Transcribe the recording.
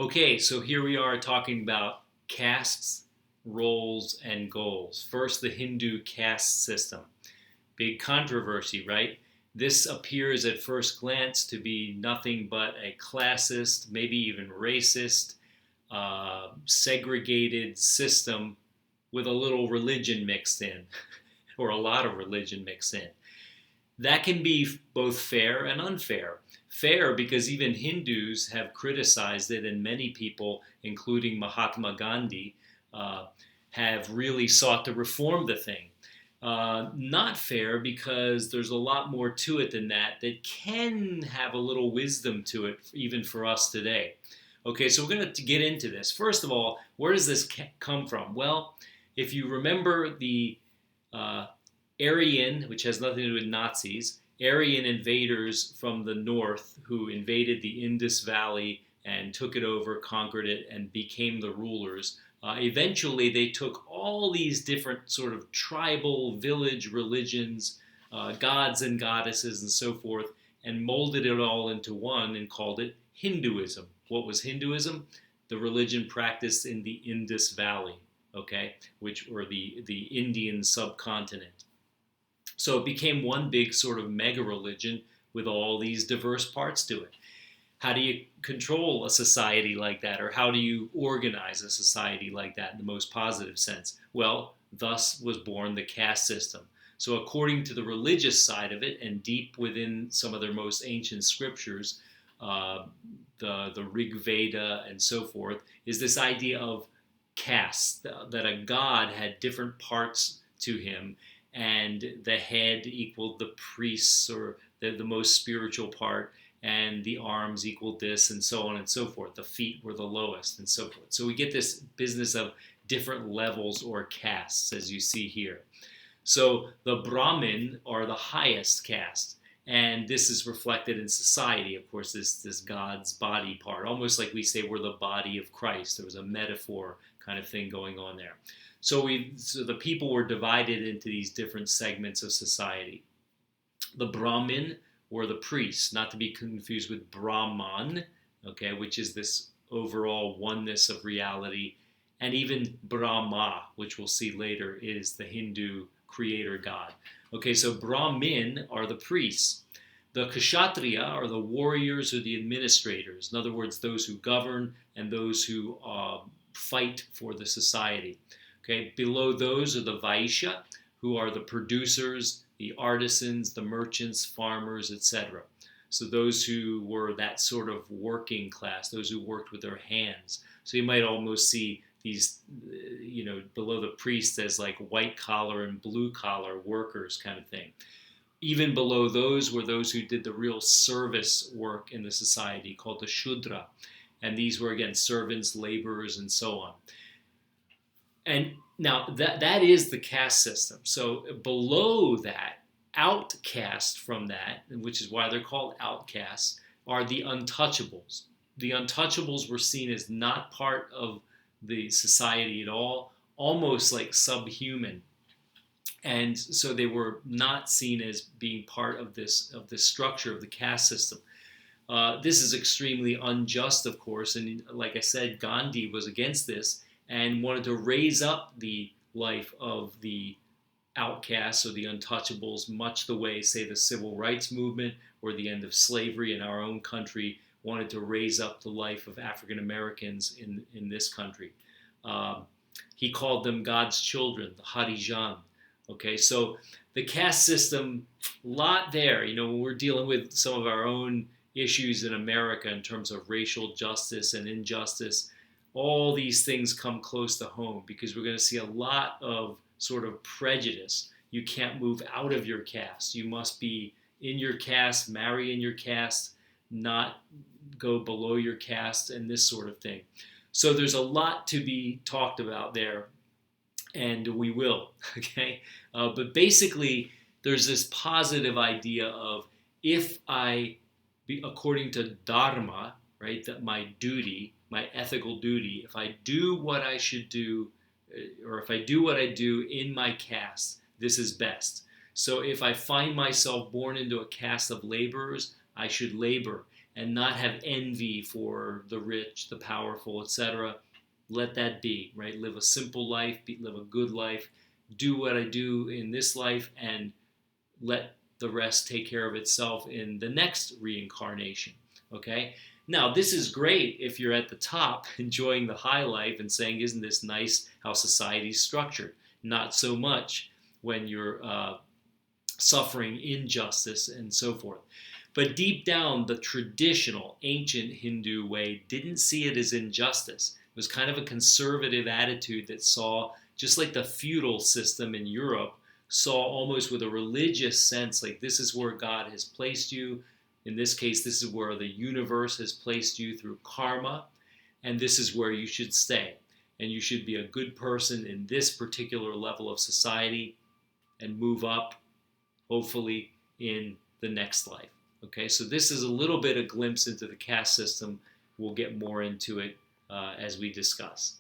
Okay, so here we are talking about castes, roles, and goals. First, the Hindu caste system. Big controversy, right? This appears at first glance to be nothing but a classist, maybe even racist, segregated system with a little religion mixed in, or a lot of religion mixed in. That can be both fair and unfair. Fair because even Hindus have criticized it, and many people, including Mahatma Gandhi, uh, have really sought to reform the thing. Not fair because there's a lot more to it than that can have a little wisdom to it, even for us today. Okay, so we're going to get into this. First of all, where does this come from? Well, if you remember the uh, Aryan, which has nothing to do with Nazis, Aryan invaders from the north who invaded the Indus Valley and took it over, conquered it, and became the rulers. Eventually, they took all these different sort of tribal village religions, gods and goddesses, and so forth, and molded it all into one and called it Hinduism. What was Hinduism? The religion practiced in the Indus Valley, okay, which or the Indian subcontinent. So it became one big sort of mega religion with all these diverse parts to it. How do you control a society like that, or how do you organize a society like that in the most positive sense? Well, thus was born the caste system. So, according to the religious side of it, and deep within some of their most ancient scriptures, uh, the Rig Veda and so forth, is this idea of caste, that a god had different parts to him, and the head equaled the priests or the most spiritual part, and the arms equaled this, and so on and so forth. The feet were the lowest, and so forth. So we get this business of different levels or castes, as you see here. So the Brahmin are the highest caste, and this is reflected in society. Of course, this God's body part, almost like we say we're the body of Christ. There was a metaphor kind of thing going on there. So the people were divided into these different segments of society. The Brahmin were the priests, not to be confused with Brahman, okay, which is this overall oneness of reality, and even Brahma, which we'll see later, is the Hindu creator god. Okay, so Brahmin are the priests. The Kshatriya are the warriors or the administrators. In other words, those who govern and those who fight for the society. Okay, below those are the Vaishya, who are the producers, the artisans, the merchants, farmers, etc. So those who were that sort of working class, those who worked with their hands. So you might almost see these, below the priests as like white collar and blue collar workers kind of thing. Even below those were those who did the real service work in the society called the Shudra. And these were, again, servants, laborers, and so on. And now that is the caste system. So below that, outcast from that, which is why they're called outcasts, are the untouchables. The untouchables were seen as not part of the society at all, almost like subhuman. And so they were not seen as being part of this structure of the caste system. This is extremely unjust, of course, and like I said, Gandhi was against this and wanted to raise up the life of the outcasts or the untouchables, much the way, say, the civil rights movement or the end of slavery in our own country wanted to raise up the life of African Americans in this country. He called them God's children, the Harijan. Okay, so the caste system, a lot there. When we're dealing with some of our own issues in America in terms of racial justice and injustice, all these things come close to home because we're going to see a lot of sort of prejudice. You can't move out of your caste. You must be in your caste, marry in your caste, not go below your caste, and this sort of thing. So there's a lot to be talked about there, and we will, okay? But basically, there's this positive idea of if according to Dharma, right, that my duty, my ethical duty, if I do what I should do, or if I do what I do in my caste, this is best. So if I find myself born into a caste of laborers, I should labor. and not have envy for the rich, the powerful, etc. Let that be, right? Live a simple life, live a good life, do what I do in this life, and let the rest take care of itself in the next reincarnation. Okay? Now, this is great if you're at the top enjoying the high life and saying, isn't this nice how society's structured? Not so much when you're suffering injustice and so forth. But deep down, the traditional ancient Hindu way didn't see it as injustice. It was kind of a conservative attitude that saw, just like the feudal system in Europe, saw almost with a religious sense, like this is where God has placed you. In this case, this is where the universe has placed you through karma, and this is where you should stay. And you should be a good person in this particular level of society and move up, hopefully, in the next life. Okay, so this is a little bit a glimpse into the caste system. We'll get more into it as we discuss.